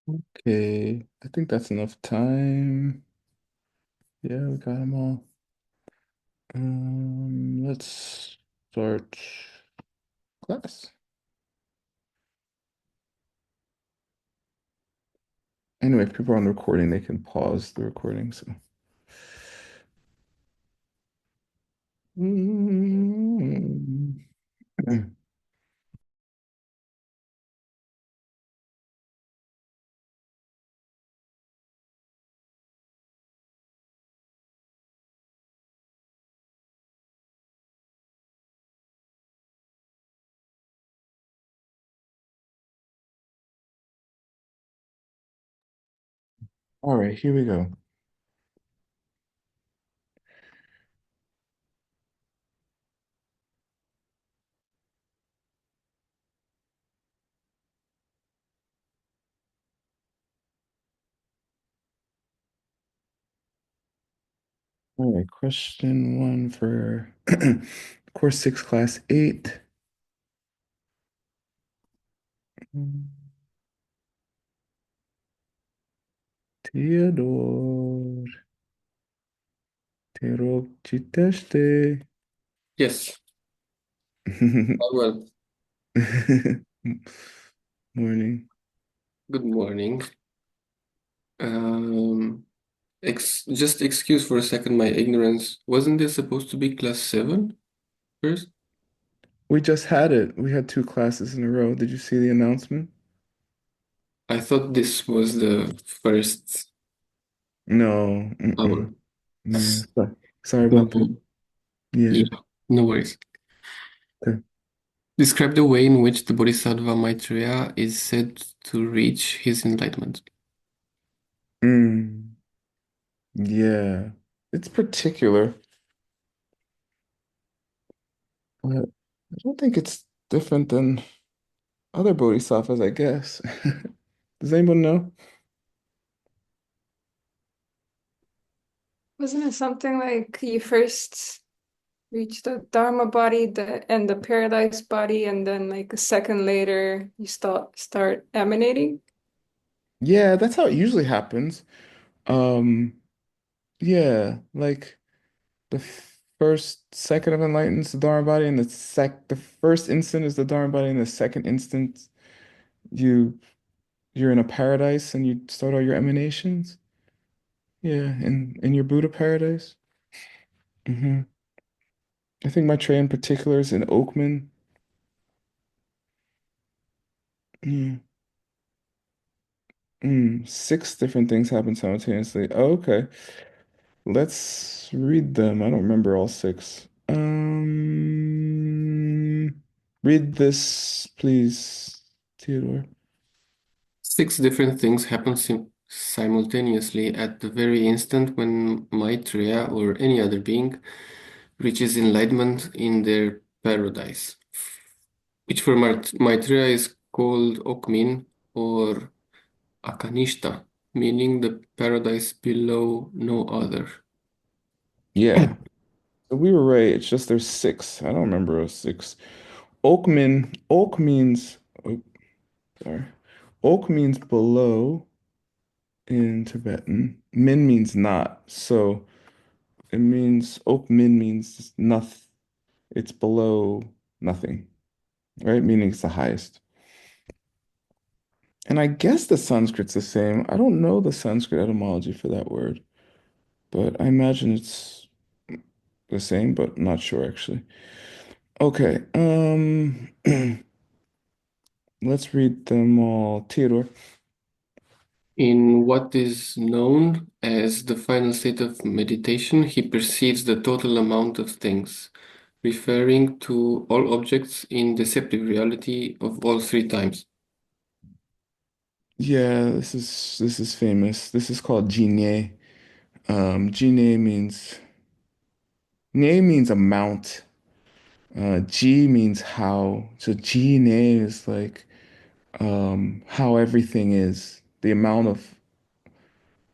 Okay, I think that's enough time. Yeah, we got them all. Let's start class. Anyway, if people are on the recording, they can pause the recording. So, Mm. All right, here we go. All right, question one for course six, class eight. Theodore, te rog citește. Yes, well, Morning. good morning. Just excuse for a second my ignorance. Wasn't this supposed to be class 7 first? We just had it. We had two classes in a row. Did you see the announcement? I thought this was the first No. hour. Yeah. Sorry about that. So, Yeah. yeah, no worries. Okay. Describe the way in which the Bodhisattva Maitreya is said to reach his enlightenment. Mm, yeah. It's particular, but I don't think it's different than other bodhisattvas, I guess. Does anyone know? Wasn't it something like you first reach the Dharma body and the paradise body, and then like a second later you start emanating? Yeah, that's how it usually happens. Um, yeah, like the first second of enlightenment is the Dharma body, and the first instant is the Dharma body, and the second instant you you're in a paradise and you start all your emanations. Yeah, in your Buddha paradise. I think my tray in particular is in Oakman. Mm. Six different things happen simultaneously. Oh, okay. Let's read them. I don't remember all six. Read this, please, Theodore. 6 different things happen simultaneously at the very instant when Maitreya or any other being reaches enlightenment in their paradise, which for Maitreya is called Okmin or Akanishta, meaning the paradise below no other. Yeah, so we were right. It's just there's six. I don't remember a six. Oak means, oh, sorry. Oak means below in Tibetan. Min means not. So it means Oak Min means nothing. It's below nothing, right? Meaning it's the highest. And I guess the Sanskrit's the same. I don't know the Sanskrit etymology for that word, but I imagine it's the same, but not sure actually. Okay, let's read them all. Theodore. In what is known as the final state of meditation, he perceives the total amount of things, referring to all objects in deceptive reality of all 3 times. Yeah, this is famous. This is called Jinye. Jinye means Ne means amount. Ji means how. So Jinye is like how everything is, the amount of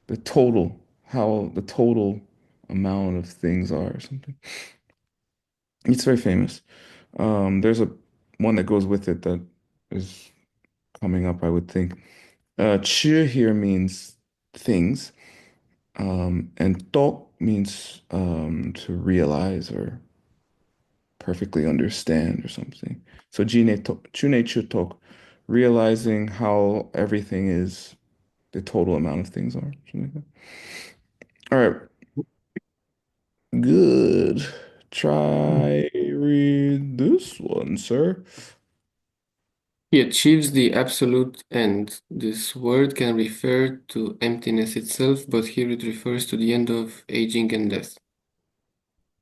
the total, how the total amount of things are or something. It's very famous. There's a one that goes with it that is coming up, I would think. Chi here means things, and tok means to realize or perfectly understand or something. So chune chu tok, realizing how everything is, the total amount of things are. Something like that. All right, good. Try read this one, sir. He achieves the absolute end. This word can refer to emptiness itself, but here it refers to the end of aging and death.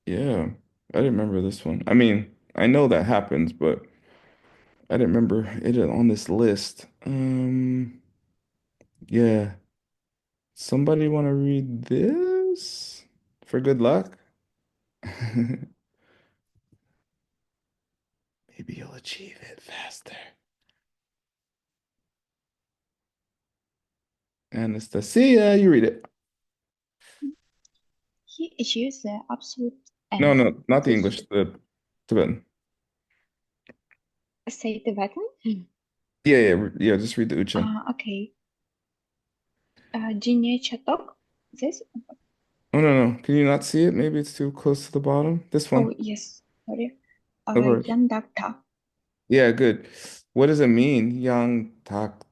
Yeah, I didn't remember this one. I mean, I know that happens, but I didn't remember it on this list. Yeah. Somebody want to read this for good luck? Maybe you'll achieve it faster. Anastasia, you read it. He achieves the absolute No, end. no, not the This English, the Tibetan. say Tibetan. Yeah, yeah, yeah, just read the Uchen. Okay. Jinya Chatok. This. Oh, no, no. Can you not see it? Maybe it's too close to the bottom. This Oh one. yes. Sorry. Of course. Yandakta. Yeah, good. What does it mean? Yang tak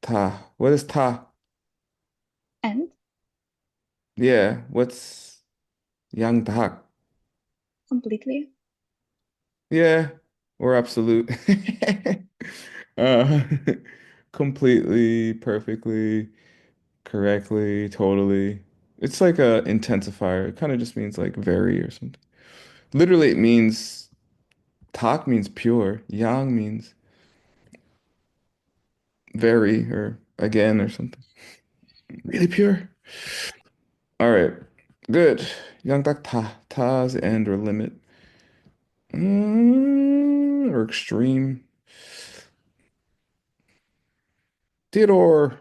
ta. What is ta? And Yeah, what's yang tak? completely. Yeah, or absolute. Uh, completely, perfectly, correctly, totally. It's like a intensifier. It kind of just means like very or something. Literally, it means tak means pure. Yang means very or again or something. Really pure. All right, good. Yang tak ta. Ta is end or limit. Or extreme. Theodore.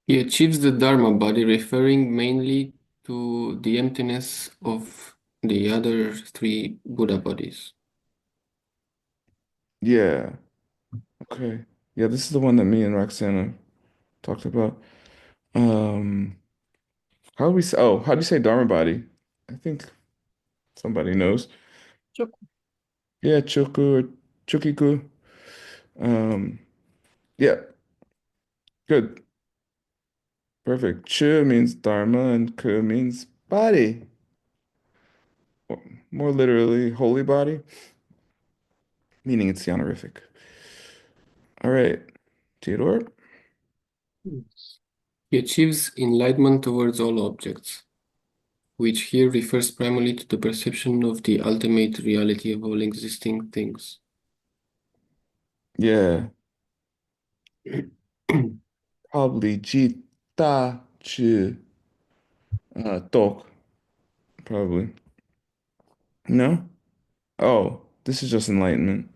He achieves the Dharma body, referring mainly to the emptiness of the other three Buddha bodies. Yeah. Okay. Yeah, this is the one that me and Roxana talked about. Um, how do we say, how do you say Dharma body? I think somebody knows. Yeah, Choku or Chukiku. Um, yeah, good. Perfect. Chu means Dharma and Ku means body. Or more literally, holy body, meaning it's the honorific. All right, Theodore. He achieves enlightenment towards all objects, which here refers primarily to the perception of the ultimate reality of all existing things. Yeah, probably Jita Chu Tok, probably. No? Oh, this is just enlightenment.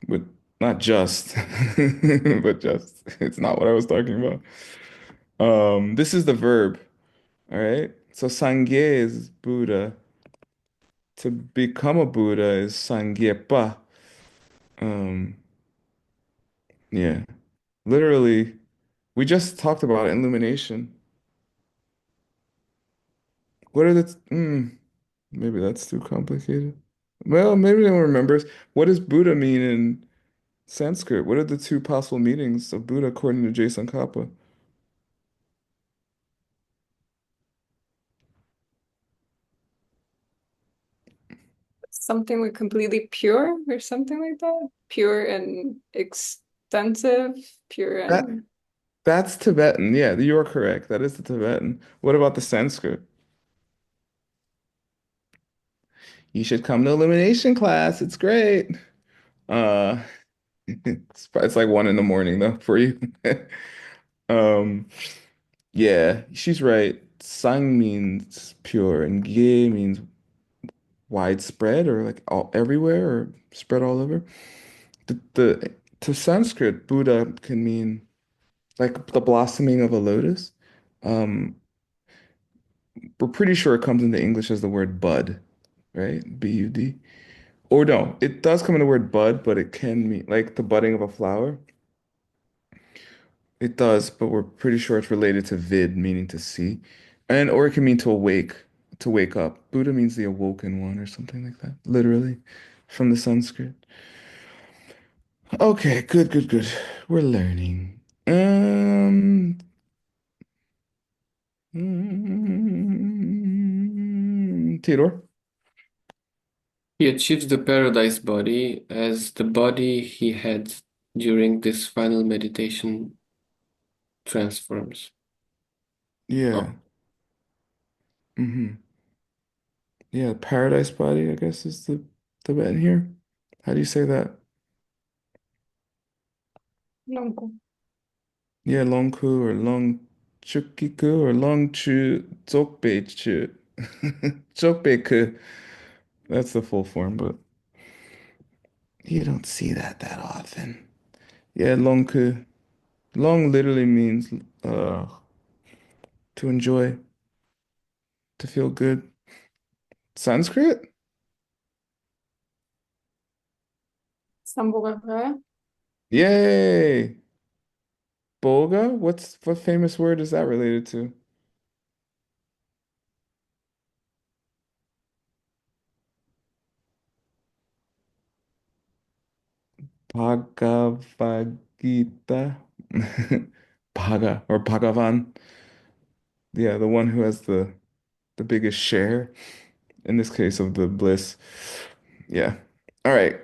But not just, but just. It's not what I was talking about. This is the verb, all right? So Sangye is Buddha. To become a Buddha is Sangyepa. Um, yeah. Literally, we just talked about illumination. What are the maybe that's too complicated. Well, maybe no one remembers. What does Buddha mean in Sanskrit? What are the two possible meanings of Buddha according to Jason Kappa? Something like completely pure or something like that. Pure and extensive, pure That and that's Tibetan. Yeah, you are correct. That is the Tibetan. What about the Sanskrit? You should come to elimination class. It's great. Uh, it's like 1 in the morning though for you. Um, yeah, she's right. Sang means pure and ge means widespread or like all everywhere or spread all over. The to Sanskrit, Buddha can mean like the blossoming of a lotus. Um, we're pretty sure it comes into English as the word bud, right? B-U-D. Or no, it does come in the word bud, but it can mean like the budding of a flower. It does, but we're pretty sure it's related to vid, meaning to see. And or it can mean to awake, to wake up. Buddha means the awoken one or something like that, literally, from the Sanskrit. Okay, good, good, good. We're learning. Theodore? He achieves the paradise body as the body he had during this final meditation transforms. Oh, Yeah. hmm Yeah, paradise body, I guess is the bet here. How do you say that? Nonku. Yeah, Longku or Longchukiku or Longchu Dzogbechu. Dzogbeku. That's the full form, but you don't see that often. Yeah, Longku. Long literally means uh to enjoy, to feel good. Sanskrit? Sambuca. Yay! Bolga? What famous word is that related to? Bhagavad Gita. Bhaga or Bhagavan. Yeah, the one who has the biggest share in this case of the bliss. Yeah. All right.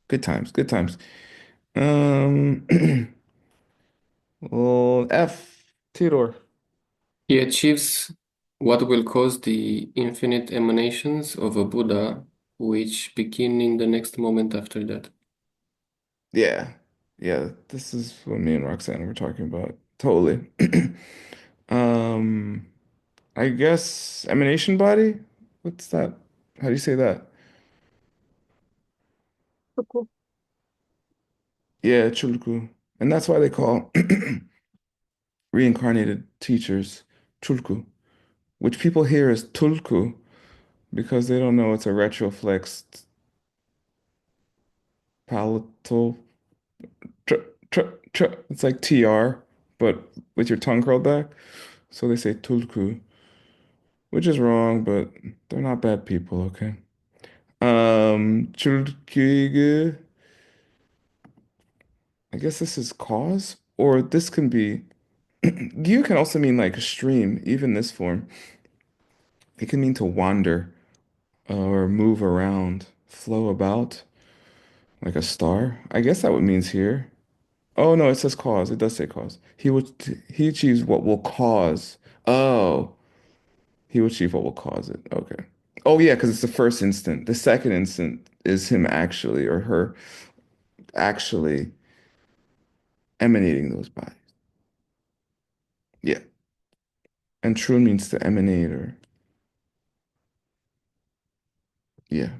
Good times, good times. Um well, F, Theodore. he achieves what will cause the infinite emanations of a Buddha, which begin in the next moment after that. Yeah. Yeah, this is what me and Roxanne were talking about. Totally. Um, I guess emanation body? What's that? How do you say that? Tuku. Yeah, chulku. And that's why they call reincarnated teachers chulku, which people hear as tulku because they don't know it's a retroflexed palatal tr tr tr. It's like TR, but with your tongue curled back. So they say tulku, which is wrong, but they're not bad people, okay? Chulkige, I guess this is cause, or this can be, you can also mean like stream, even this form. It can mean to wander or move around, flow about like a star. I guess that what means here. Oh no, it says cause. It does say cause. He achieves what will cause. Oh, he will achieve what will cause it. Okay. Oh yeah, because it's the first instant. The second instant is him actually or her actually emanating those bodies. Yeah. And true means to emanate or yeah,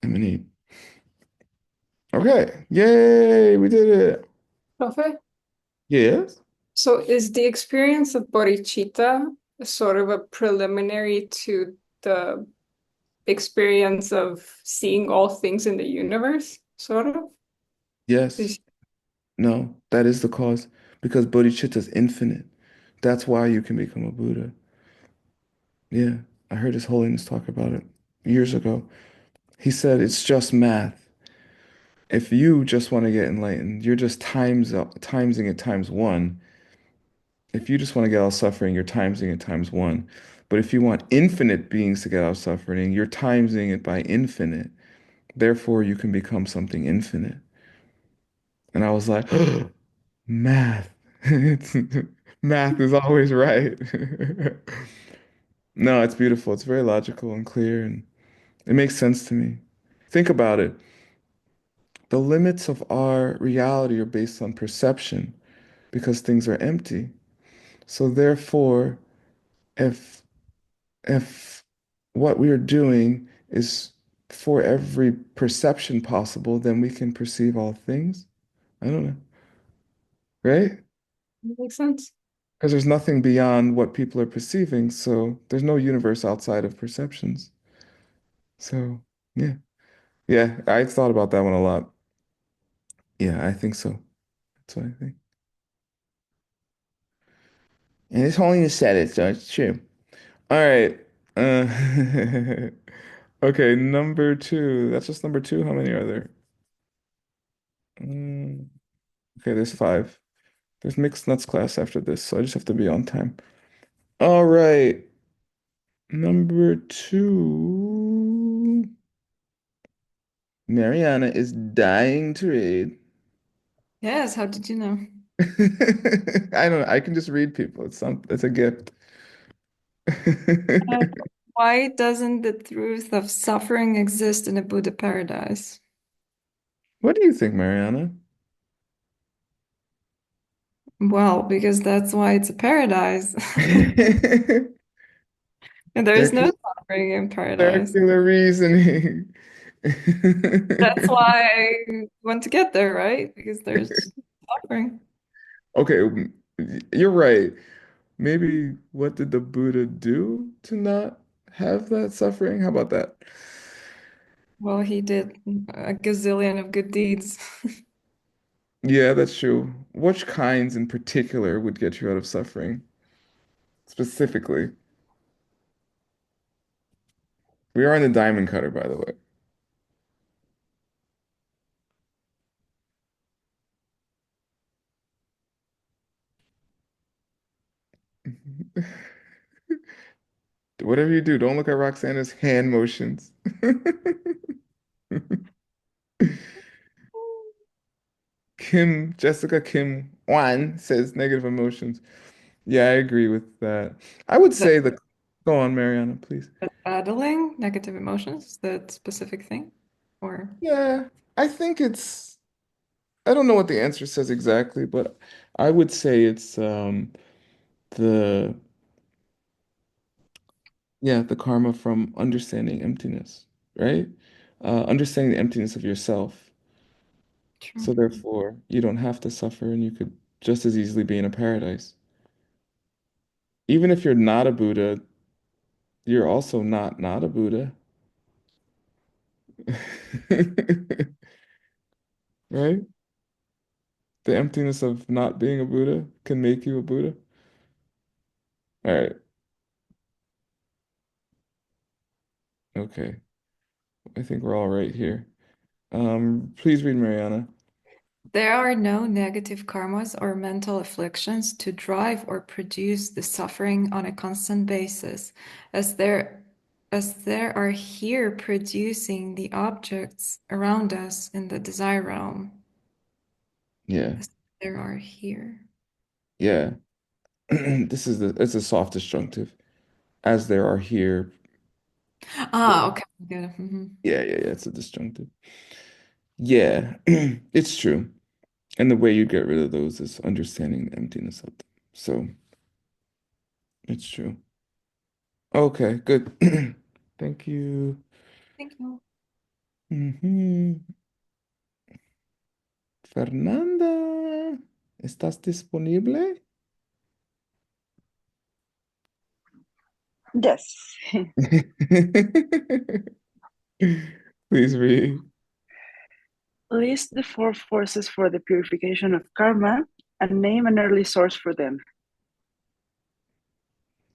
emanate. Okay. Yay, we did it. Profe? Yes. So is the experience of bodhicitta sort of a preliminary to the experience of seeing all things in the universe, sort of? Yes. Is- No, that is the cause because bodhicitta is infinite. That's why you can become a Buddha. Yeah, I heard His Holiness talk about it years ago. He said it's just math. If you just want to get enlightened, you're just timesing it times one. If you just want to get out of suffering, you're timesing it times one. But if you want infinite beings to get out of suffering, you're timesing it by infinite. Therefore, you can become something infinite. And I was like, math. It's, math is always right. No, it's beautiful. It's very logical and clear, and it makes sense to me. Think about it. The limits of our reality are based on perception because things are empty. So therefore, if if what we are doing is for every perception possible, then we can perceive all things. I don't know, right? Makes sense. Because there's nothing beyond what people are perceiving, so there's no universe outside of perceptions. So, yeah. Yeah, I thought about that one a lot. Yeah, I think so. That's what I think. And it's only you said it, so it's true. All right. Uh, okay, number two. That's just number two. How many are there? Mm, okay, there's five. There's mixed nuts class after this, so I just have to be on time. All right. Number two. Mariana is dying to read. Yes, how did you know? I don't know. I can just read people. It's a gift. Uh, why doesn't the truth of suffering exist in a Buddha paradise? What do you think, Mariana? Well, because that's why it's a paradise. And there is no Circular, suffering in paradise. circular reasoning. That's why I want to get there, right? Because there's suffering. Okay, you're right. Maybe what did the Buddha do to not have that suffering? How about that? Well, he did a gazillion of good deeds. Yeah, that's true. Which kinds in particular would get you out of suffering? Specifically. We are in the diamond cutter, by the way. Whatever you do, don't look at Roxana's hand motions. Jessica Kim Wan says negative emotions. Yeah, I agree with that. I would That, say go on, Mariana, please. that battling negative emotions, that specific thing, or Yeah, I think I don't know what the answer says exactly, but I would say it's the yeah, the karma from understanding emptiness, right? Understanding the emptiness of yourself. true. So therefore, you don't have to suffer and you could just as easily be in a paradise. Even if you're not a Buddha, you're also not a Buddha. Right? The emptiness of not being a Buddha can make you a Buddha. All right. Okay. I think we're all right here. Please read Mariana. There are no negative karmas or mental afflictions to drive or produce the suffering on a constant basis, as there are here producing the objects around us in the desire realm, Yeah. as there are here. Yeah. It's a soft disjunctive. As there are here. Ah, okay, good. Mhm. Yeah. It's a disjunctive. Yeah. It's true. And the way you get rid of those is understanding the emptiness of them. So it's true. Okay, good. Thank you. Thank you. Fernanda, ¿estás disponible? Yes. Please read. List the four forces for the purification of karma and name an early source for them.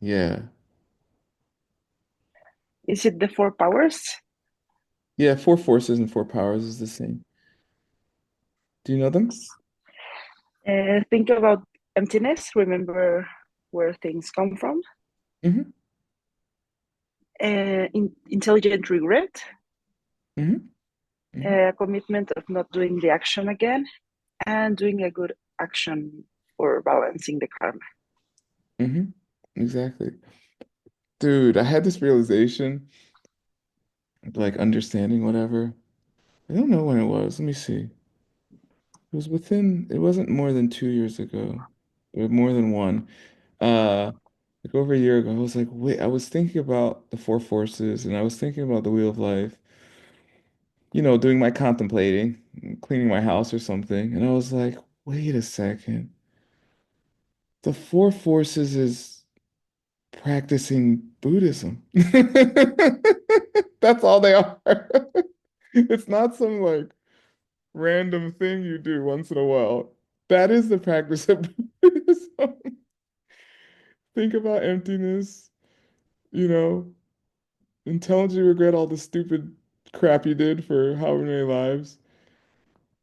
Yeah. Is it the four powers? Yeah, four forces and four powers is the same. Do you know them? Think about emptiness. Remember where things come from. Mm-hmm. Intelligent regret. Mm-hmm. Mm-hmm. Commitment of not doing the action again. And doing a good action for balancing the karma. Mm-hmm. Exactly. Dude, I had this realization, like understanding whatever. I don't know when it was. Let me see. It wasn't more than 2 years ago, or more than one. Like over a year ago, I was like, wait, I was thinking about the four forces and I was thinking about the wheel of life, doing my contemplating, cleaning my house or something. And I was like, wait a second. The four forces is practicing Buddhism. That's all they are. It's not some like random thing you do once in a while. That is the practice of Buddhism. Think about emptiness, you know, intelligently regret all the stupid crap you did for however many lives.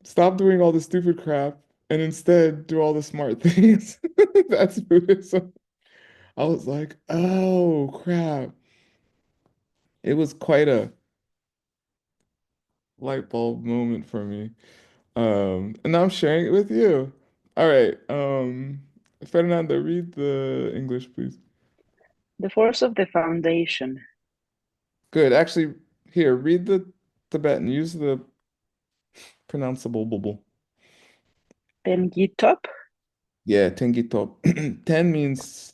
Stop doing all the stupid crap and instead do all the smart things. That's Buddhism. I was like, oh crap. It was quite a light bulb moment for me. And now I'm sharing it with you. All right. Fernanda, read the English, please. The force of the foundation. Good. Actually, here, read the Tibetan. Use the pronounceable bubble. Tengitop. Yeah, Tengi Top. Ten means,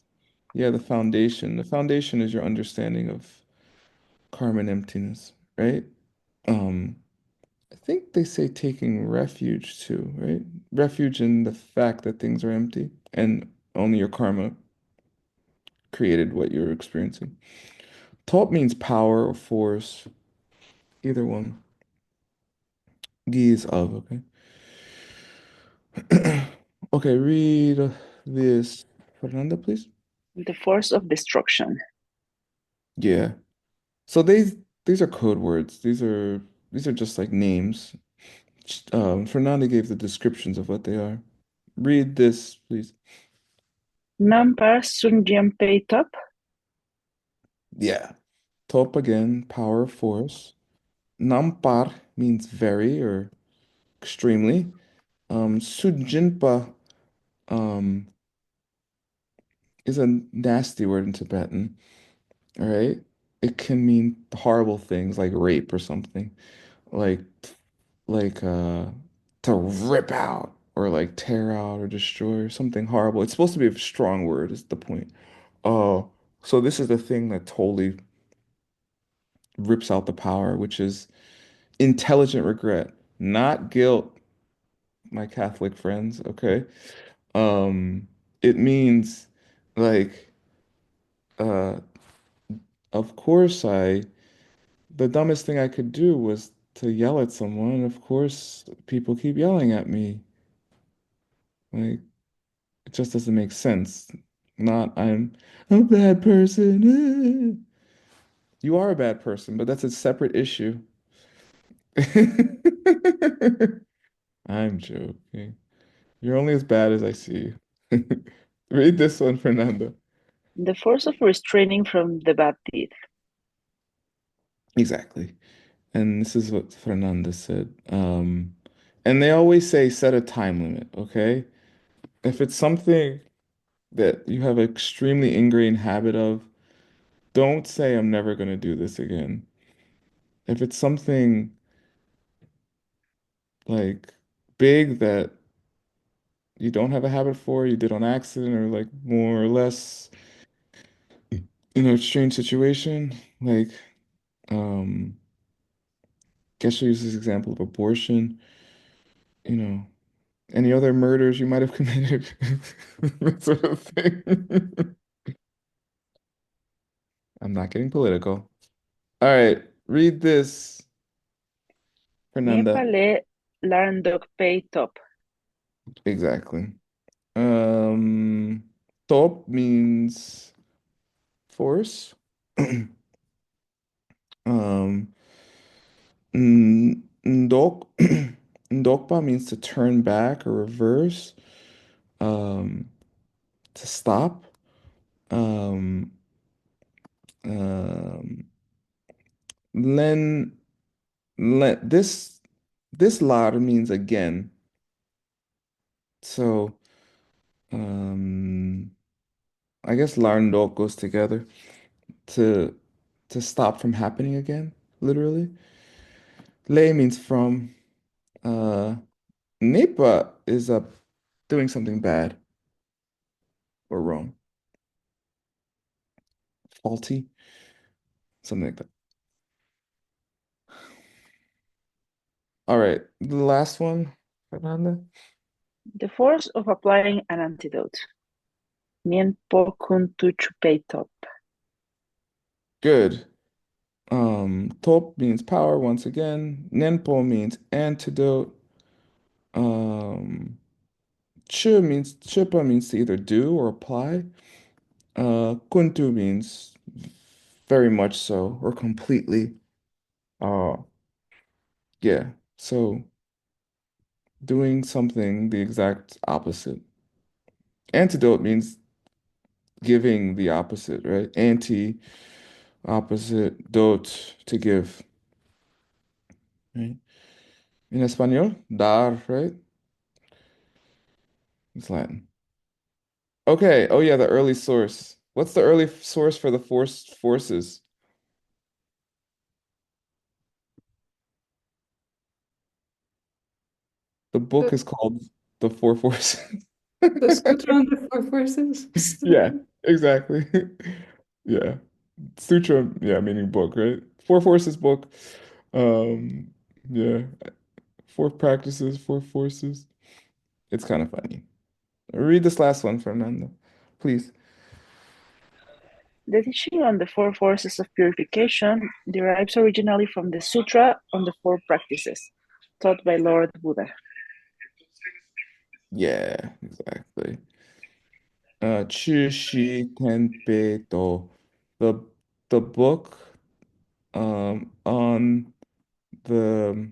yeah, the foundation. The foundation is your understanding of karma and emptiness, right? Um, I think they say taking refuge too, right? Refuge in the fact that things are empty and only your karma created what you're experiencing. Top means power or force, either one. Gi is of, okay? Okay, read this. Fernanda, please. The force of destruction. Yeah. So these are code words. These are just like names. Fernanda gave the descriptions of what they are. Read this, please. Nampa Sunjiampe. Yeah. Top again, power, force. Nampar means very or extremely. Sujinpa um, is a nasty word in Tibetan. All right. It can mean horrible things like rape or something. Like like to rip out or like tear out or destroy or something horrible. It's supposed to be a strong word, is the point. Oh, so this is the thing that totally rips out the power, which is intelligent regret, not guilt, my Catholic friends, okay? It means like uh of course the dumbest thing I could do was to yell at someone, and of course people keep yelling at me. Like it just doesn't make sense. Not I'm a bad person. You are a bad person, but that's a separate issue. I'm joking. You're only as bad as I see you. Read this one, Fernando. The force of restraining from the bad deed. Exactly. And this is what Fernanda said. And they always say set a time limit, okay? If it's something that you have an extremely ingrained habit of, don't say I'm never going to do this again. If it's something like big that you don't have a habit for, you did on accident or like more or less, strange situation, like um Geshe uses this example of abortion, you know, any other murders you might have committed, that sort of thing. I'm not getting political. All right, read this, Fernanda. Nepale Larndokpei top. Exactly. Um, Top means force. Um, Ndok Ndokpa means to turn back or reverse, um, to stop. Um, um, Len this lar means again. So um, I guess lar and dok goes together to to stop from happening again, literally. Le means from. Uh, Nipa is doing something bad or wrong, faulty, something like that. All right, the last one, Fernanda. The force of applying an antidote. Nienpo Kuntuchupei top. Good. Top means power once again. Nenpo means antidote. Um, Chu means Chupa means to either do or apply. Kuntu means very much so or completely. Uh, yeah. So doing something the exact opposite. Antidote means giving the opposite, right? Anti, opposite, dote, to give, right? In Espanol, dar, right? It's Latin. Okay. Oh yeah, the early source. What's the early source for the forces? The book The, is called The Four Forces. the Sutra on the Four Forces. Yeah, exactly. Yeah. Sutra, yeah, meaning book, right? Four Forces book. Um, yeah. Four practices, four forces. It's kind of funny. Read this last one, Fernando, please. The teaching on the four forces of purification derives originally from the Sutra on the Four Practices, taught by Lord Buddha. Yeah, exactly. Chi Shi Tenpei Do. The the book on the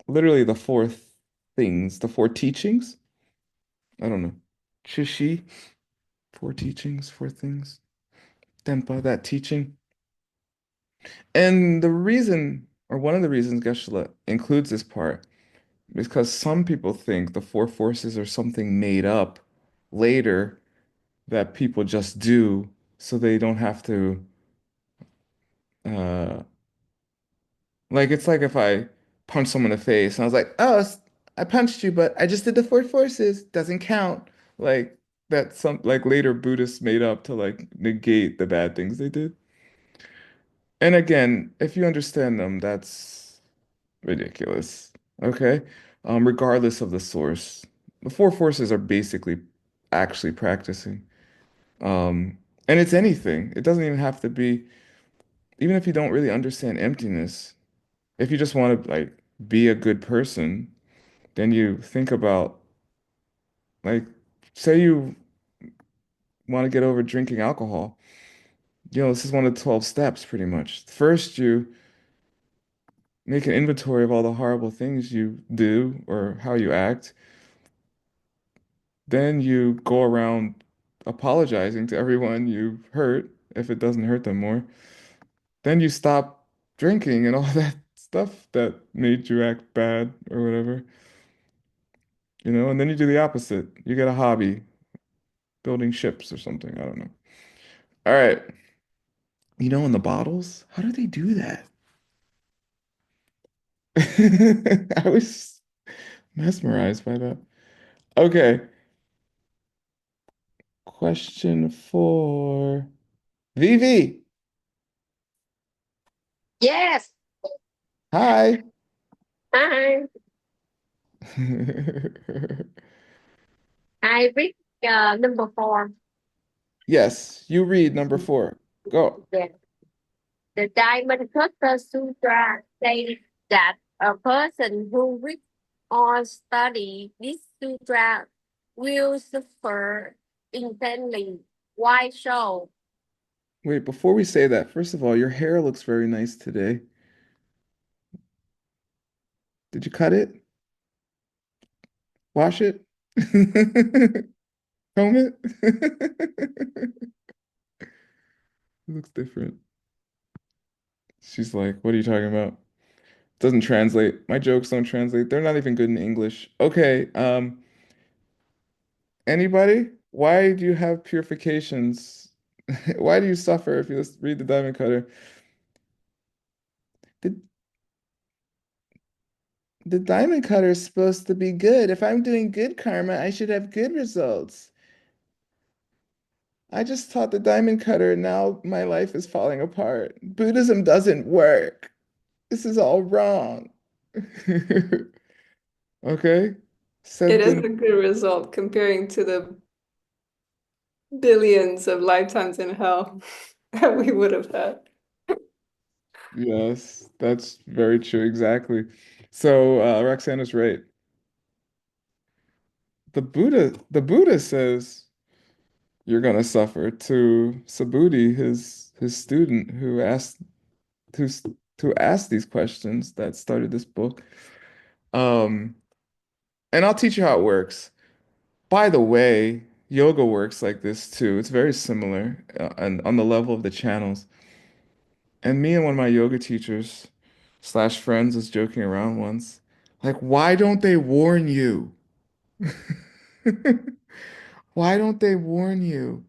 literally the four things, the four teachings. I don't know. Chi Shi, four teachings, four things. Tenpa, that teaching. And the reason, or one of the reasons Geshe includes this part is because some people think the four forces are something made up later that people just do so they don't have to uh like it's like if I punch someone in the face and I was like, "Oh, I punched you, but I just did the four forces. Doesn't count." Like that some like later Buddhists made up to like negate the bad things they did. And again, if you understand them, that's ridiculous. Okay? Regardless of the source. The four forces are basically actually practicing. And it's anything. It doesn't even have to be, even if you don't really understand emptiness, if you just want to like be a good person, then you think about like, say you want to get over drinking alcohol. This is one of the 12 steps pretty much. First, you make an inventory of all the horrible things you do or how you act. Then you go around apologizing to everyone you hurt if it doesn't hurt them more. Then you stop drinking and all that stuff that made you act bad or whatever, and then you do the opposite. You get a hobby, building ships or something. I don't know. All right. In the bottles, how do they do that? I was mesmerized by that. Okay. Question for Vivi. Yes, Hi. I I read number four. Yes, you read number 4. Go. The, the Diamond Cutter Sutra says that a person who reads or study this sutra will suffer intensely. Why so? Wait, before we say that, first of all, your hair looks very nice today. Did you cut it? Wash it? Comb it? It looks different. She's like, what are you talking about? Doesn't translate. My jokes don't translate. They're not even good in English. Okay, anybody? Why do you have purifications? Why do you suffer if you read the Diamond Cutter? The, the Diamond Cutter is supposed to be good. If I'm doing good karma, I should have good results. I just taught the Diamond Cutter, and now my life is falling apart. Buddhism doesn't work. This is all wrong. Okay? It Said is the a good result comparing to the billions of lifetimes in hell that we would have had. Yes, that's very true, exactly. So Roxana's right. The Buddha says You're gonna suffer. To Subhuti, his student who's who asked these questions that started this book. Um, and I'll teach you how it works. By the way, yoga works like this too. It's very similar and on the level of the channels. And me and one of my yoga teachers slash friends was joking around once. Like, why don't they warn you? Why don't they warn you?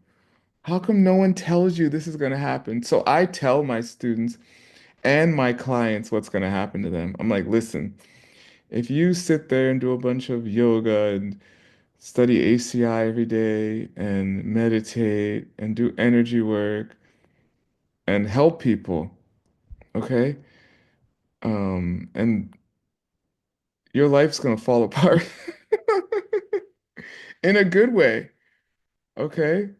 How come no one tells you this is going to happen? So I tell my students and my clients what's going to happen to them. I'm like, listen, if you sit there and do a bunch of yoga and study ACI every day and meditate and do energy work and help people, okay? And your life's gonna fall apart in a good way, okay?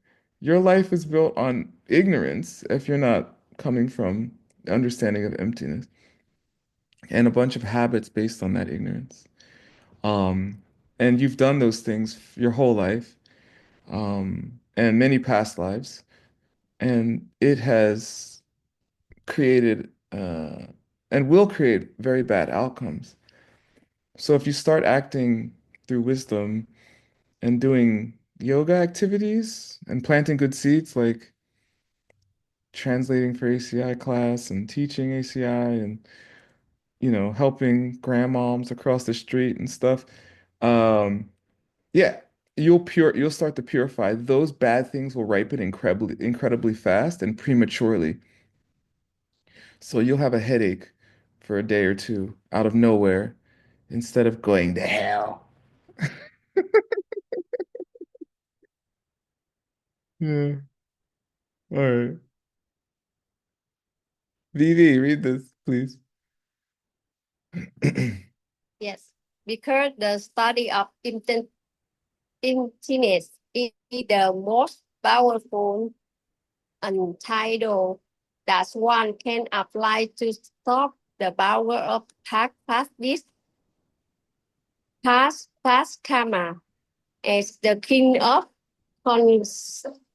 Your life is built on ignorance if you're not coming from the understanding of emptiness and a bunch of habits based on that ignorance. Um, and you've done those things your whole life, and many past lives, and it has created and will create very bad outcomes. So if you start acting through wisdom and doing yoga activities and planting good seeds like translating for ACI class and teaching ACI and helping grandmoms across the street and stuff, um, yeah, you'll start to purify. Those bad things will ripen incredibly fast and prematurely. So you'll have a headache for a day or two out of nowhere instead of going to hell. Yeah. All right. Vivi, read this, please. Yes, because the study of emptiness is the most powerful untitled that one can apply to stop the power of past karma. As the king of con-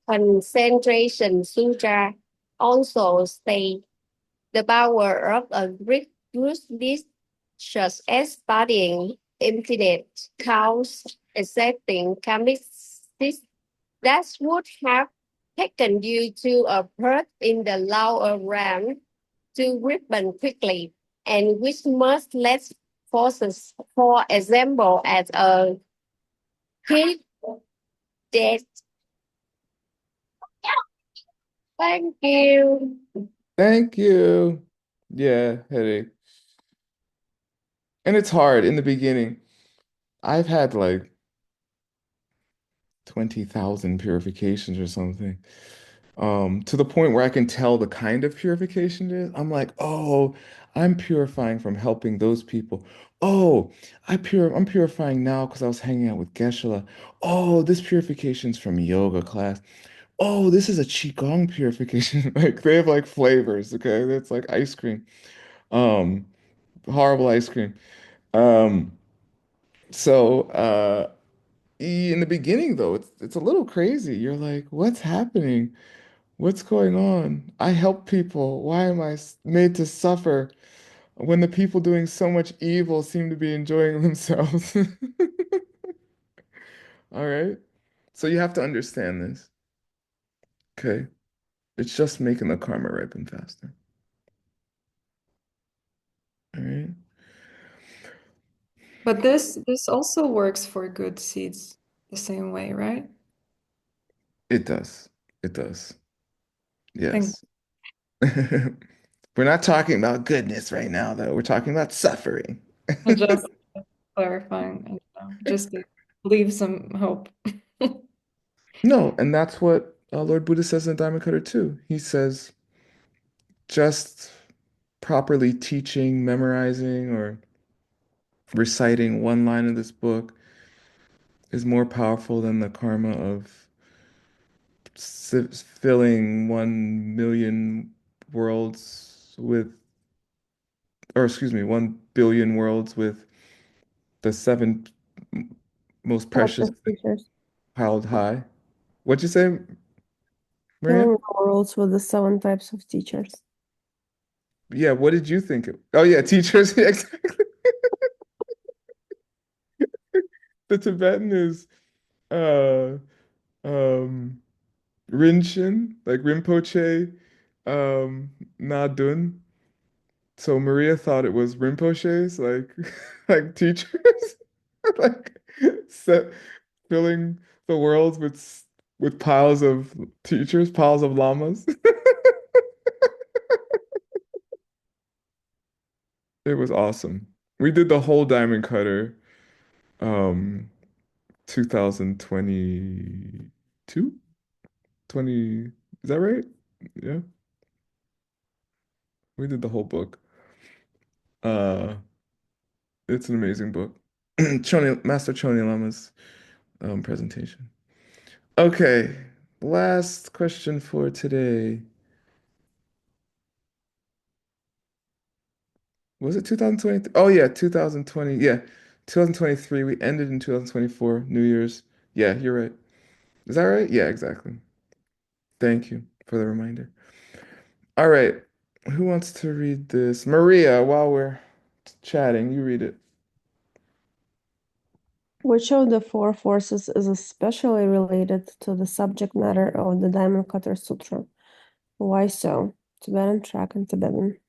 concentration sutra also state, the power of a great Buddhist, such as studying emptiness, counts, accepting karmic that would have taken you to a birth in the lower realm to ripen quickly, and which must less forces, for example, as a heat death. Thank you. Thank you. Yeah, headache. And it's hard in the beginning. I've had like 20,000 purifications or something. To the point where I can tell the kind of purification it is. I'm like, oh, I'm purifying from helping those people. Oh, I'm purifying now because I was hanging out with Geshe. Oh, this purification's from yoga class. Oh, this is a qigong purification. Like they have like flavors, okay? That's like ice cream. Um, Horrible ice cream. Um, so in the beginning though, it's a little crazy. You're like, what's happening? What's going on? I help people. Why am I made to suffer when the people doing so much evil seem to be enjoying themselves? All right. So you have to understand this. Okay. It's just making the karma ripen faster. All right. But this also works for good seeds the same way, right? It does. It does. Think Yes. We're not talking about goodness right now, though. We're talking about suffering. just clarifying, just to leave some hope. No, and that's what Lord Buddha says in Dharma Cutter too. He says just properly teaching, memorizing, or reciting one line of this book is more powerful than the karma of filling 1 million worlds with, or excuse me, 1 billion worlds with the seven most precious Lotus teachers. piled high. What'd you say, Maria? Filling the worlds with the 7 types of teachers. Yeah, what did you think? Oh yeah, teachers. Yeah, exactly. The Tibetan is uh um Rinchen, like Rinpoche, Nadun. So Maria thought it was Rinpoche's, like like teachers, like set, filling the world with piles of teachers, piles of lamas. It was awesome. We did the whole diamond cutter, um, 2022, 20, is that right? Yeah, we did the whole book. Uh, it's an amazing book. Master Choni Lama's presentation. Okay, last question for today. Was it 2023? Oh yeah, 2020. Yeah, 2023. We ended in 2024, New Year's. Yeah, you're right. Is that right? Yeah, exactly. Thank you for the reminder. All right. Who wants to read this? Maria, while we're chatting, you read it. Which of the 4 forces is especially related to the subject matter of the Diamond Cutter Sutra? Why so? Tibetan track and Tibetan.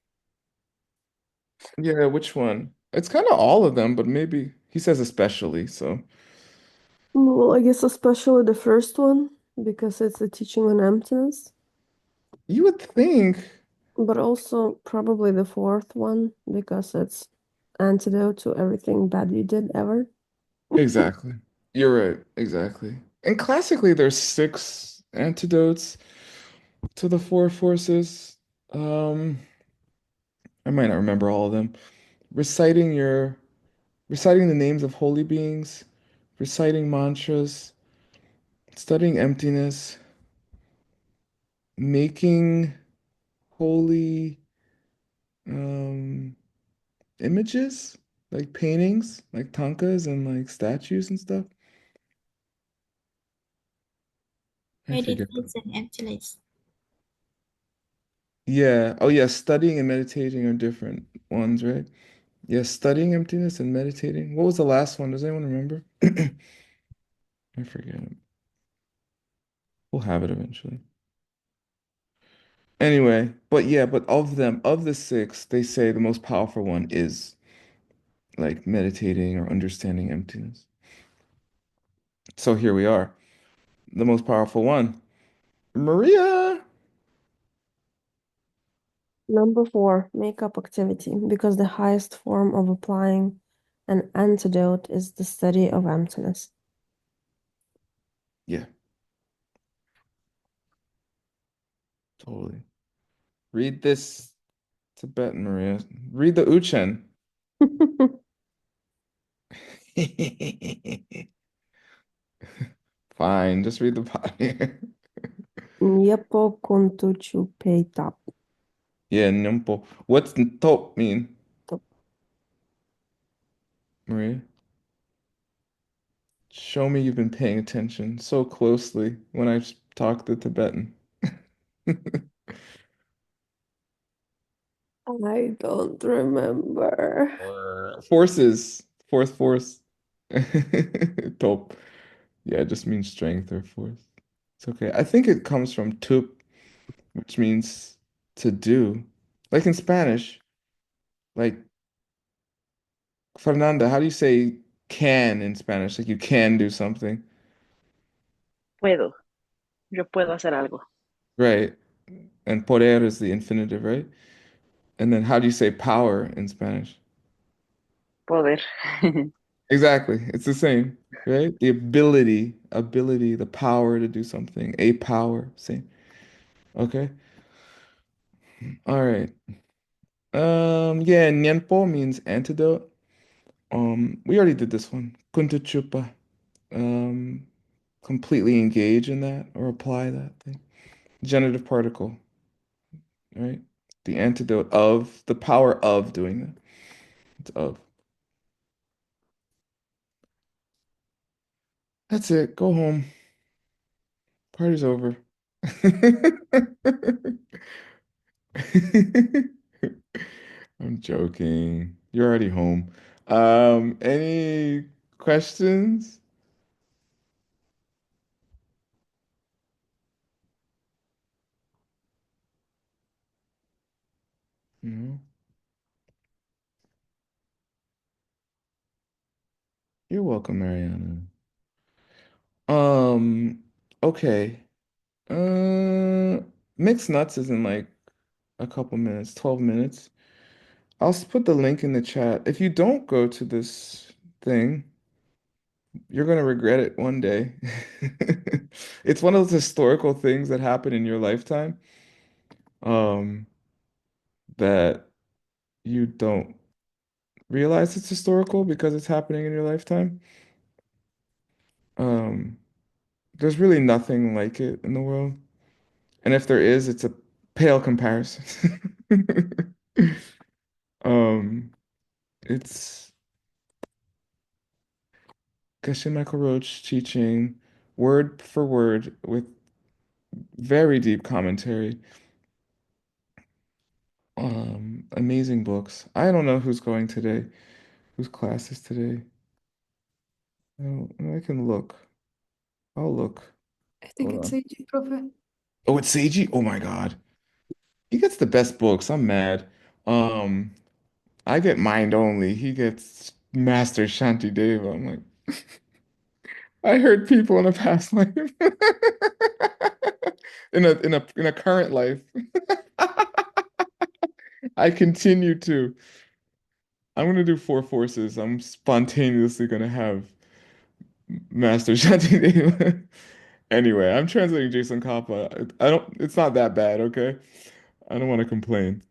Yeah, which one? It's kind of all of them, but maybe he says especially, so Well, I guess especially the first one, because it's a teaching on emptiness, you would think. but also probably the fourth one, because it's antidote to everything bad you did ever. Exactly. You're right. Exactly. And classically, there's six antidotes to the four forces. Um, I might not remember all of them. Reciting your, reciting the names of holy beings, reciting mantras, studying emptiness, making holy um images, like paintings, like tankas and like statues and stuff. I forget. Meditation emptiness. Yeah. Oh, yeah. Studying and meditating are different ones, right? Yeah. Studying emptiness and meditating. What was the last one? Does anyone remember? I forget. We'll have it eventually. Anyway, but yeah, but of them, of the six, they say the most powerful one is like meditating or understanding emptiness. So here we are, the most powerful one. Maria. Number 4, makeup activity, because the highest form of applying an antidote is the study of emptiness. Yeah, totally. Read this Tibetan, Maria. Read the Uchen. Fine, just read the body. Nyepo kuntuchu peitap. Yeah, Nyampo. What's top mean, Maria? Show me you've been paying attention so closely when I talk the Tibetan. I don't remember. Forces, fourth force. Top. Yeah, it just means strength or force. It's okay. I think it comes from tup, which means to do. Like in Spanish, like Fernanda, how do you say can in Spanish? Like you can do something, Puedo. Yo puedo hacer algo. right? And poder is the infinitive, right? And then how do you say power in Spanish? Poder. Exactly. It's the same, right? The ability, the power to do something, a power, same. Okay. All right. Yeah, Nyenpo means antidote. We already did this one. Kuntuchupa. Um, completely engage in that or apply that thing. Genitive particle, right? The antidote of the power of doing that. It's of. That's it. Go home. Party's over. I'm joking. You're already home. Any questions? No? You're welcome, Mariana. Um, okay. Mixed nuts is in like a couple minutes, 12 minutes. Put the link in the chat. If you don't go to this thing, you're gonna regret it one day. It's one of those historical things that happen in your lifetime, um, that you don't realize it's historical because it's happening in your lifetime. Um, there's really nothing like it in the world. And if there is, it's a pale comparison. Um, it's Geshe Michael Roach teaching word for word with very deep commentary. Amazing books. I don't know who's going today, whose class is today. I can look. I'll look. I think Hold it's on. AG, Prophet. Oh, it's Seiji? Oh my God. He gets the best books. I'm mad. Um, I get Mind Only. He gets Master Shanti Deva. I'm like, I heard people in a past life. In a current life. I continue to. I'm gonna do four forces. I'm spontaneously gonna have Master Shanti Deva. Anyway, I'm translating Jason Kappa. I don't, it's not that bad, okay? I don't want to complain.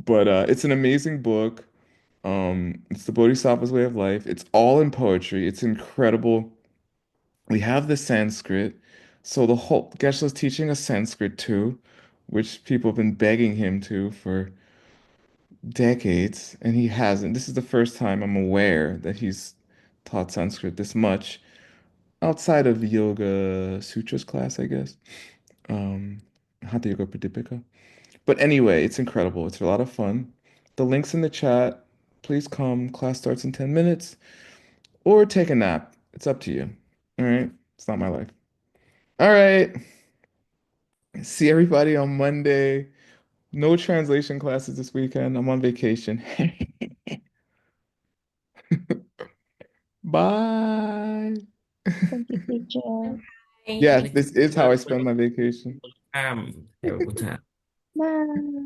But it's an amazing book. It's the Bodhisattva's way of life. It's all in poetry. It's incredible. We have the Sanskrit. So the whole Geshe-la's teaching us Sanskrit too, which people have been begging him to for decades, and he hasn't. This is the first time I'm aware that he's taught Sanskrit this much outside of the Yoga Sutras class, I guess. Um, Hatha Yoga Pradipika. But anyway, it's incredible. It's a lot of fun. The link's in the chat. Please come. Class starts in 10 minutes. Or take a nap. It's up to you. All right? It's not my life. All right. See everybody on Monday. No translation classes this weekend. I'm on vacation. Bye. Thank you, teacher. Yes, this is how I spend my vacation. Bye.